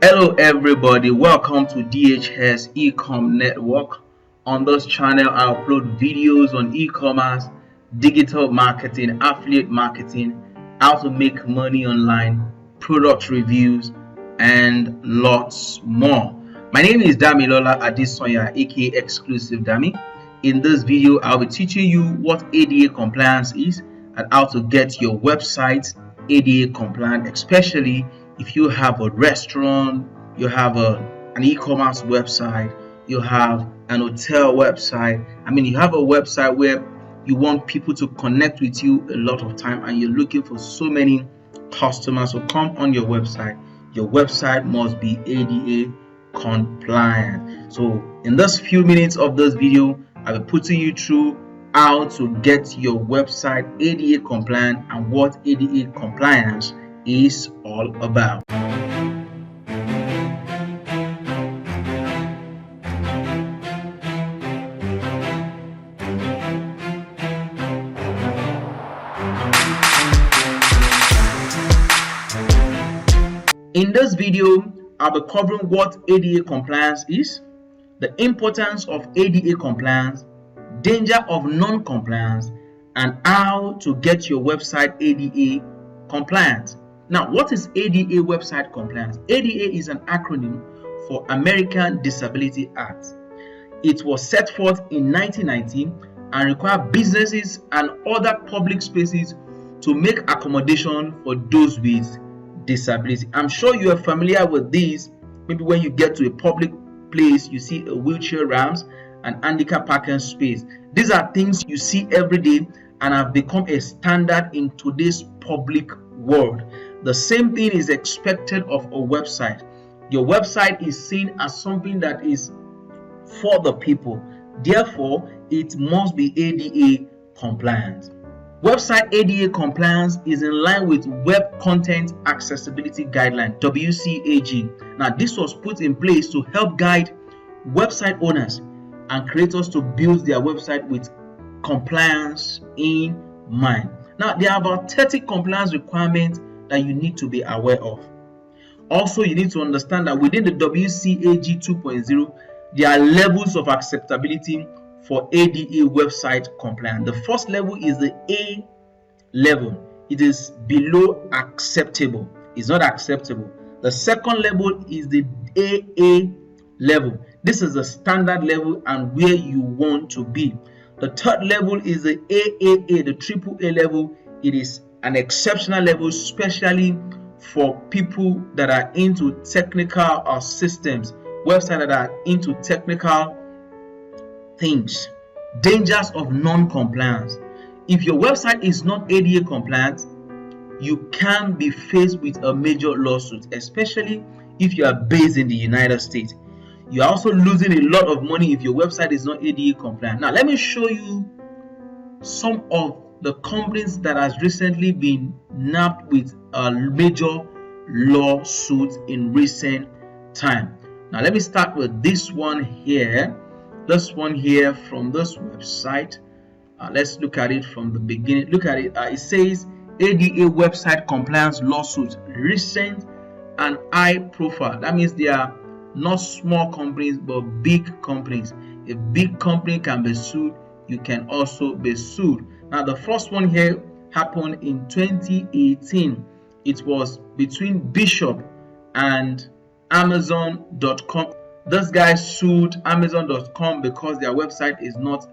Hello everybody, welcome to DHS Ecom Network. On this channel I upload videos on e-commerce, digital marketing, affiliate marketing, how to make money online, product reviews, and lots more. My name is Damilola Adisonya, aka Exclusive Dami. In this video I'll be teaching you what ADA compliance is and how to get your website ADA compliant, especially if you have a restaurant, you have an e-commerce website, you have an hotel website. You have a website where you want people to connect with you a lot of time and you're looking for so many customers to come on your website. Your website must be ADA compliant. So in this few minutes of this video, I'll be putting you through how to get your website ADA compliant and what ADA compliance is all about. In this video, I'll be covering what ADA compliance is, the importance of ADA compliance, danger of non-compliance, and how to get your website ADA compliant. Now, what is ADA website compliance? ADA is an acronym for American Disability Act. It was set forth in 1990 and required businesses and other public spaces to make accommodation for those with disability. I'm sure you are familiar with these. Maybe when you get to a public place, you see a wheelchair ramps and handicap parking space. These are things you see every day and have become a standard in today's public world. The same thing is expected of a website. Your website is seen as something that is for the people. Therefore, it must be ADA compliant. Website ADA compliance is in line with Web Content Accessibility Guideline, WCAG. Now, this was put in place to help guide website owners and creators to build their website with compliance in mind. Now, there are about 30 compliance requirements that you need to be aware of. Also, you need to understand that within the WCAG 2.0, there are levels of acceptability for ADA website compliance. The first level is the A level. It is below acceptable. It's not acceptable. The second level is the AA level. This is the standard level and where you want to be. The third level is the AAA, the triple A level. It is an exceptional level, especially for people that are into technical systems, websites that are into technical things. Dangers of non-compliance. If your website is not ADA compliant, you can be faced with a major lawsuit, especially if you are based in the United States. You are also losing a lot of money if your website is not ADA compliant. Now, let me show you some of the companies that has recently been nabbed with a major lawsuit in recent time. Now, let me start with this one here. This one here from this website. Let's look at it from the beginning. Look at it. It says ADA website compliance lawsuit, recent and high profile. That means they are not small companies but big companies. A big company can be sued. You can also be sued. Now, the first one here happened in 2018. It was between Bishop and Amazon.com. This guy sued Amazon.com because their website is not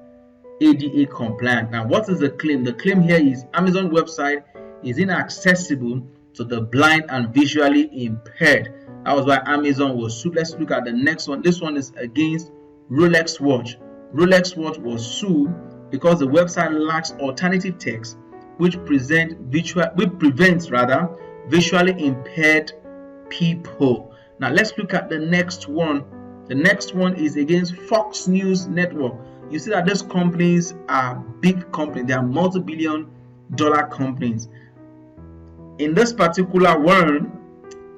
ADA compliant. Now, what is the claim? The claim here is Amazon website is inaccessible to the blind and visually impaired. That was why Amazon was sued. Let's look at the next one. This one is against Rolex Watch. Rolex Watch was sued because the website lacks alternative text which prevents visually impaired people. Now, let's look at the next one. The next one is against Fox News Network. You see that these companies are big companies. They are multi-billion-dollar companies. In this particular one,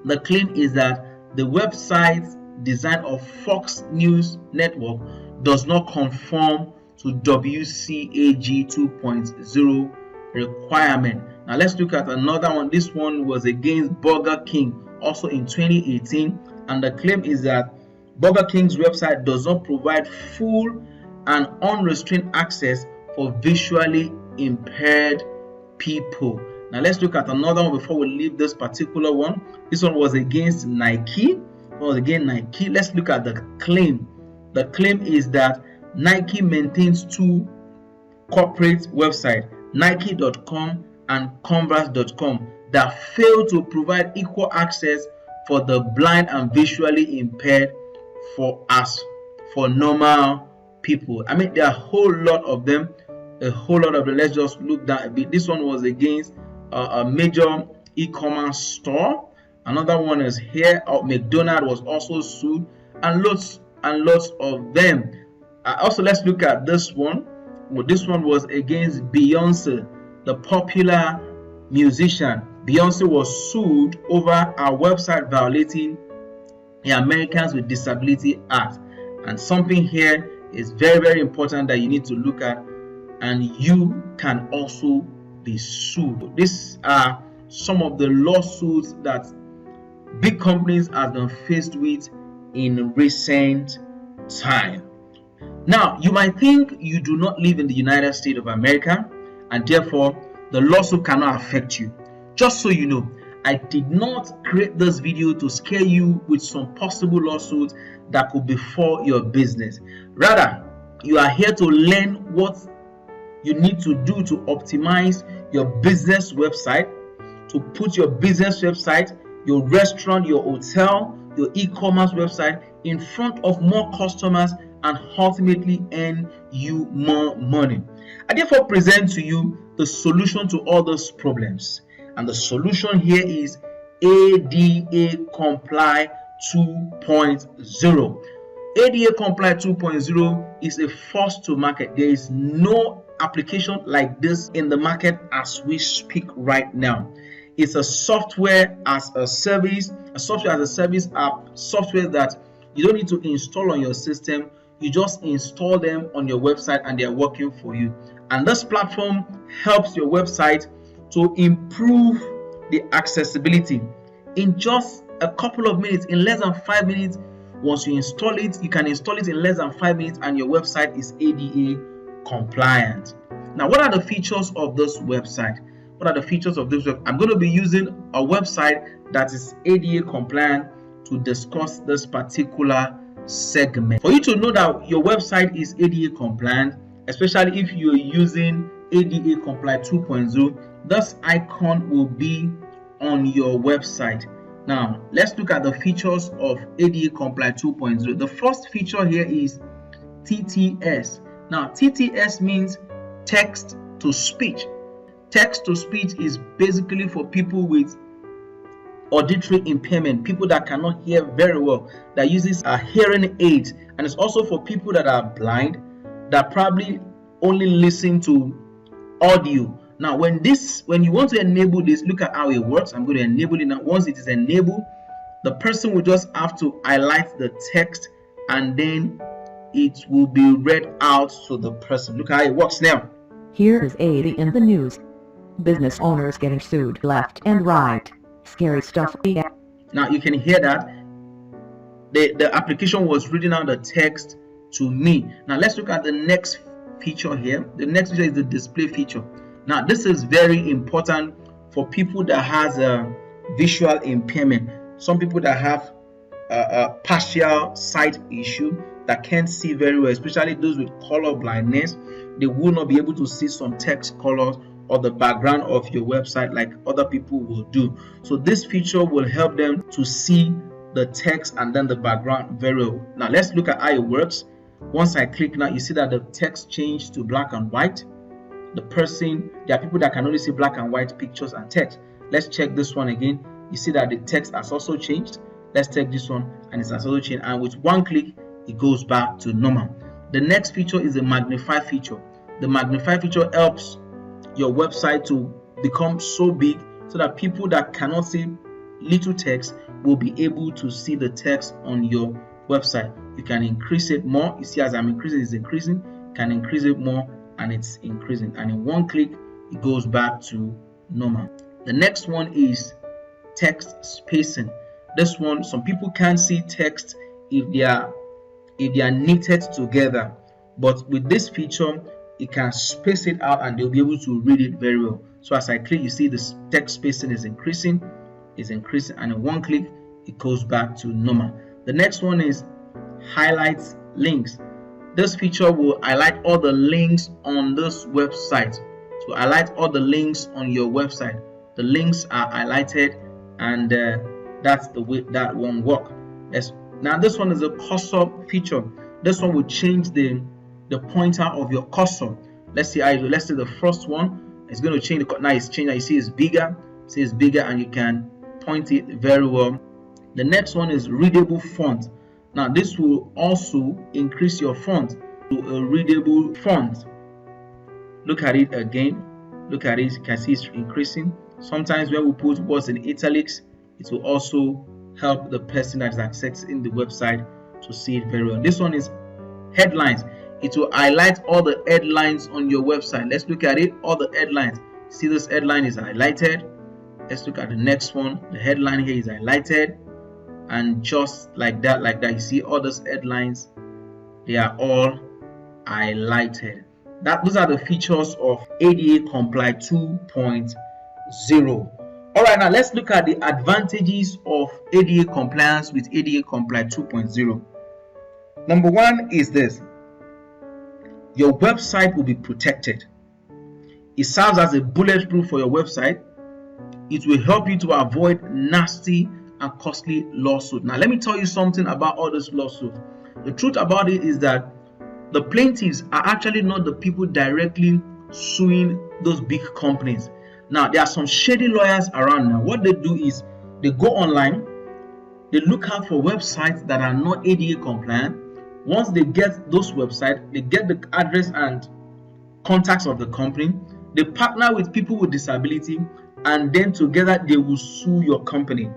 the claim is that the website design of Fox News Network does not conform to WCAG 2.0 requirement. Now, let's look at another one. This one was against Burger King, also in 2018. and the claim is that Burger King's website does not provide full and unrestrained access for visually impaired people. Now let's look at another one before we leave this particular one. This one was against Nike. Let's look at the claim. The claim is that Nike maintains two corporate websites, Nike.com and Converse.com, that fail to provide equal access for the blind and visually impaired for normal people. I mean, there are a whole lot of them. Let's just look down a bit. This one was against a major e-commerce store. Another one is here. McDonald's was also sued, and lots of them. Also, let's look at this one. Well, this one was against Beyonce, the popular musician. Beyonce was sued over our website violating the Americans with Disability Act. And something here is very, very important that you need to look at, and you can also be sued. These are some of the lawsuits that big companies have been faced with in recent time. Now, you might think you do not live in the United States of America, and therefore the lawsuit cannot affect you. Just so you know, I did not create this video to scare you with some possible lawsuits that could befall your business. Rather, you are here to learn what you need to do to optimize your business website, to put your business website, your restaurant, your hotel, your e-commerce website in front of more customers and ultimately earn you more money. I therefore present to you the solution to all those problems. And the solution here is ADA Comply 2.0. ADA Comply 2.0 is a first to market. There is no application like this in the market as we speak right now. It's a software as a service, app, software that you don't need to install on your system. You just install them on your website and they're working for you. And this platform helps your website to improve the accessibility in just a couple of minutes, in less than 5 minutes. Once you install it, you can install it in less than 5 minutes and your website is ADA compliant. Now, what are the features of this website? I'm going to be using a website that is ADA compliant to discuss this particular segment. For you to know that your website is ADA compliant, especially if you're using ADA Comply 2.0, this icon will be on your website. Now, let's look at the features of ADA Comply 2.0. The first feature here is TTS. Now, TTS means text to speech. Text to speech is basically for people with auditory impairment, people that cannot hear very well, that uses a hearing aid, and it's also for people that are blind, that probably only listen to audio. Now, when you want to enable this, look at how it works. I'm going to enable it now. Once it is enabled, the person will just have to highlight the text and then it will be read out to the person. Look how it works now. Here is ADA in the news. Business owners getting sued left and right. Scary stuff. Now you can hear that the application was reading out the text to me. Now let's look at the next feature here. The next feature is the display feature. Now this is very important for people that has a visual impairment. Some people that have a partial sight issue, that can't see very well, especially those with color blindness. They will not be able to see some text colors or the background of your website like other people will do. So this feature will help them to see the text and then the background very well. Now let's look at how it works. Once I click now, you see that the text changed to black and white. There are people that can only see black and white pictures and text. Let's check this one again. You see that the text has also changed. Let's take this one and it has also changed, and with one click it goes back to normal. The next feature is the magnify feature. The magnify feature helps your website to become so big so that people that cannot see little text will be able to see the text on your website. You can increase it more. You see, as I'm increasing, it's increasing. You can increase it more and it's increasing, and in one click it goes back to normal. The next one is text spacing. This one, some people can't see text if they are knitted together, but with this feature you can space it out and they'll be able to read it very well. So as I click, you see this text spacing is increasing, and in one click it goes back to normal. The next one is highlights links. This feature will highlight all the links on this website. So highlight all the links on your website. The links are highlighted, and that's the way that one works. Now this one is a cursor feature. This one will change the pointer of your cursor. Let's say the first one is going to change. Now it's changed. You see it's bigger. And you can point it very well. The next one is readable font. Now this will also increase your font to a readable font. Look at it again. Look at it. You can see it's increasing. Sometimes when we put words in italics, it will also help the person that is accessing the website to see it very well. This one is headlines. It will highlight all the headlines on your website. Let's look at it. All the headlines. See, this headline is highlighted. Let's look at the next one. The headline here is highlighted, and just like that, you see all those headlines, they are all highlighted. Those are the features of ADA Comply 2.0. All right, now let's look at the advantages of ADA compliance with ADA Comply 2.0. Number one is this: your website will be protected. It serves as a bulletproof for your website. It will help you to avoid nasty and costly lawsuits. Now let me tell you something about all this lawsuit. The truth about it is that the plaintiffs are actually not the people directly suing those big companies. Now there are some shady lawyers around now. What they do is they go online, they look out for websites that are not ADA compliant. Once they get those websites, they get the address and contacts of the company. They partner with people with disability, and then together they will sue your company.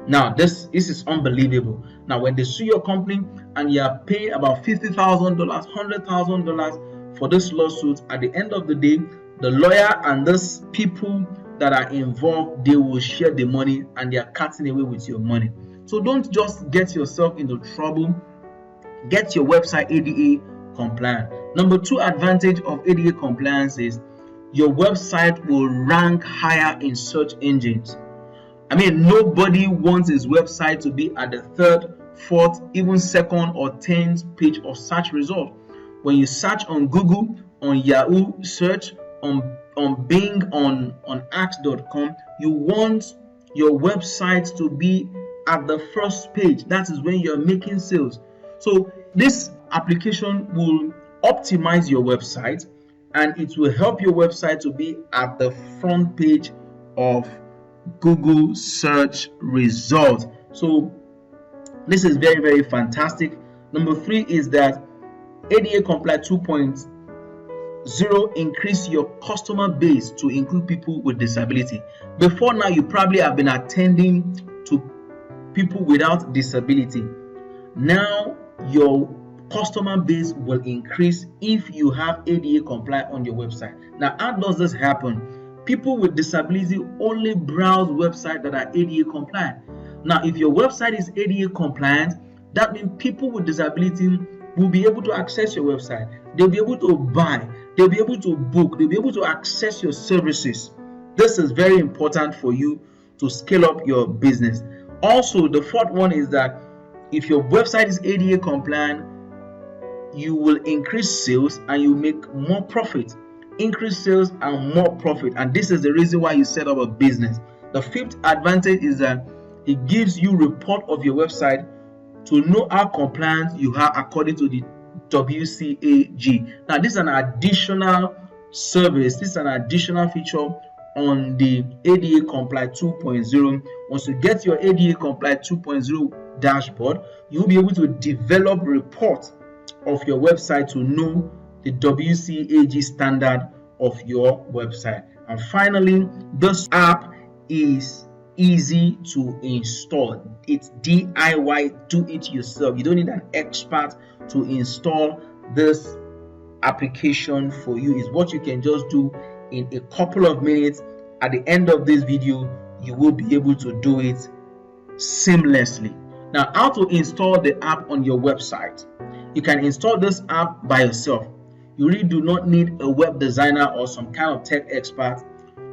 Now this is unbelievable. Now when they sue your company and you are paying about $50,000, $100,000 for this lawsuit, at the end of the day, the lawyer and those people that are involved, they will share the money, and they are cutting away with your money. So don't just get yourself into trouble. Get your website ADA compliant. Number two advantage of ADA compliance is your website will rank higher in search engines. I mean, nobody wants his website to be at the third, fourth, even second or 10th page of search result. When you search on Google, on Yahoo search, on Bing, on Ask.com, you want your website to be at the first page. That is when you're making sales. So this application will optimize your website, and it will help your website to be at the front page of Google search results. So this is very, very fantastic. Number three is that ADA Comply 2.0 increase your customer base to include people with disability. Before now, you probably have been attending to people without disability. Now your customer base will increase if you have ADA Comply on your website. Now, how does this happen? People with disability only browse websites that are ADA compliant. Now, if your website is ADA compliant, that means people with disability will be able to access your website. They'll be able to buy, they'll be able to book, they'll be able to access your services. This is very important for you to scale up your business. Also, the fourth one is that if your website is ADA compliant, you will increase sales and you make more profit. Increase sales and more profit, and this is the reason why you set up a business. The fifth advantage is that it gives you report of your website to know how compliant you are according to the WCAG. Now this is an additional service, this is an additional feature on the ADA Comply 2.0. Once you get your ADA Comply 2.0 dashboard, you'll be able to develop reports of your website to know the WCAG standard of your website. And finally, this app is easy to install. It's DIY, do it yourself. You don't need an expert to install this application for you. It's what you can just do in a couple of minutes. At the end of this video, you will be able to do it seamlessly. Now, how to install the app on your website? You can install this app by yourself. You really do not need a web designer or some kind of tech expert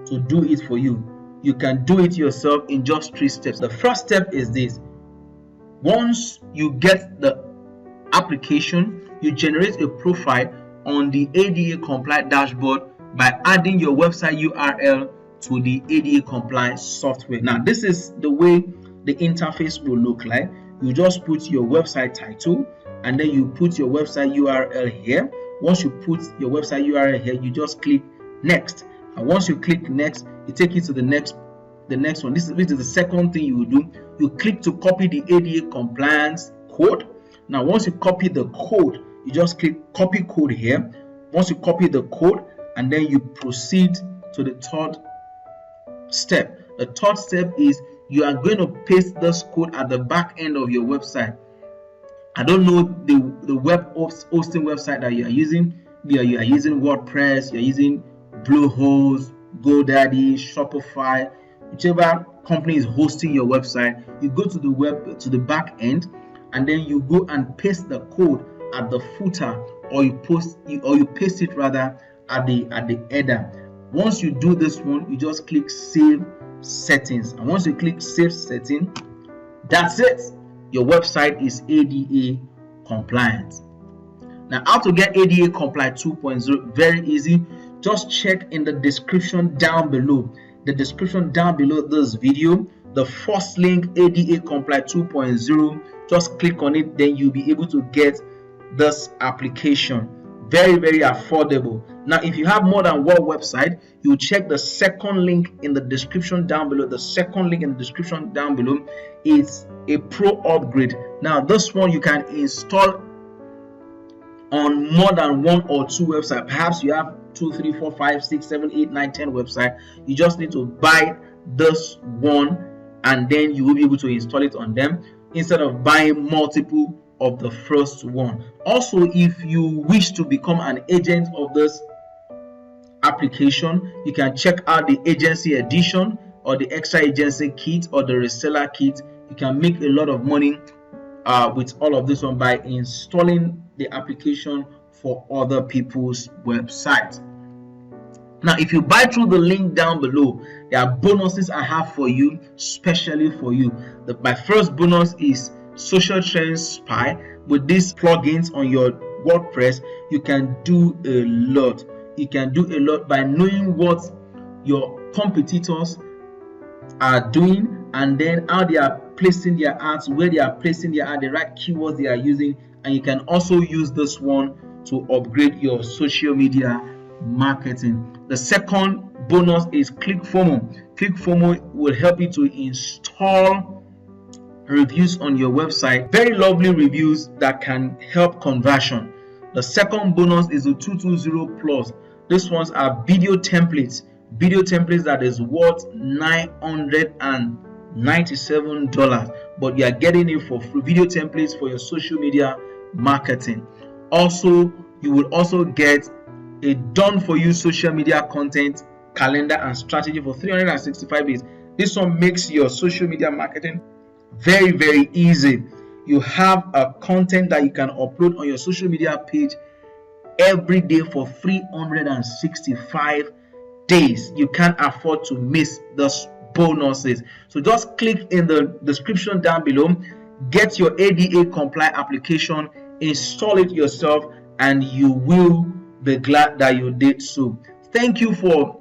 to do it for you. You can do it yourself in just 3 steps. The first step is this. Once you get the application, you generate a profile on the ADA compliant dashboard by adding your website URL to the ADA compliant software. Now, this is the way the interface will look like. You just put your website title and then you put your website URL here. Once you put your website URL here, you just click next. And once you click next, it takes you to the next one. This is the second thing you will do. You click to copy the ADA compliance code. Now, once you copy the code, you just click copy code here. Once you copy the code, and then you proceed to the third step. The third step is you are going to paste this code at the back end of your website. I don't know the web hosting website that you are using. You are using WordPress, you are using Bluehost, GoDaddy, Shopify, whichever company is hosting your website. You go to the back end, and then you go and paste the code at the footer, or you paste it rather at the header. Once you do this one, you just click save settings, and once you click save setting, that's it. Your website is ADA compliant. Now, how to get ADA compliant 2.0? Very easy. Just check in the description down below. The description down below this video, the first link, ADA compliant 2.0. Just click on it, then you'll be able to get this application. Very, very affordable. Now, if you have more than one website, you check the second link in the description down below. The second link in the description down below is a pro upgrade. Now, this one you can install on more than 1 or 2 websites. Perhaps you have 2, 3, 4, 5, 6, 7, 8, 9, 10 websites. You just need to buy this one, and then you will be able to install it on them instead of buying multiple of the first one. Also, if you wish to become an agent of this application, you can check out the agency edition or the extra agency kit or the reseller kit. You can make a lot of money with all of this one by installing the application for other people's websites. Now, if you buy through the link down below, there are bonuses I have for you, specially for you. My first bonus is Social Trends Spy. With these plugins on your WordPress, you can do a lot. You can do a lot by knowing what your competitors are doing, and then how they are placing their ads, where they are placing their ad, the right keywords they are using. And you can also use this one to upgrade your social media marketing. The second bonus is ClickFunnels. ClickFunnels will help you to install reviews on your website. Very lovely reviews that can help conversion. The second bonus is the 220 Plus. These ones are video templates that is worth $997, but you are getting it for free. Video templates for your social media marketing. Also, you will also get a done for you social media content calendar and strategy for 365 days. This one makes your social media marketing very, very easy. You have a content that you can upload on your social media page every day for 365 days. You can't afford to miss those bonuses. So just click in the description down below, get your ADA compliant application, install it yourself, and you will be glad that you did so. Thank you for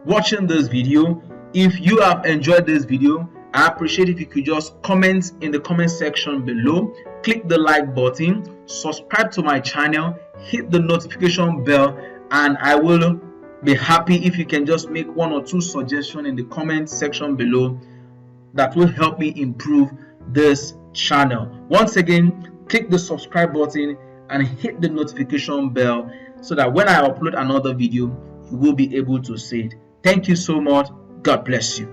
watching this video. If you have enjoyed this video, I appreciate if you could just comment in the comment section below, click the like button, subscribe to my channel, hit the notification bell, and I will be happy if you can just make 1 or 2 suggestions in the comment section below that will help me improve this channel. Once again, click the subscribe button and hit the notification bell so that when I upload another video, you will be able to see it. Thank you so much. God bless you.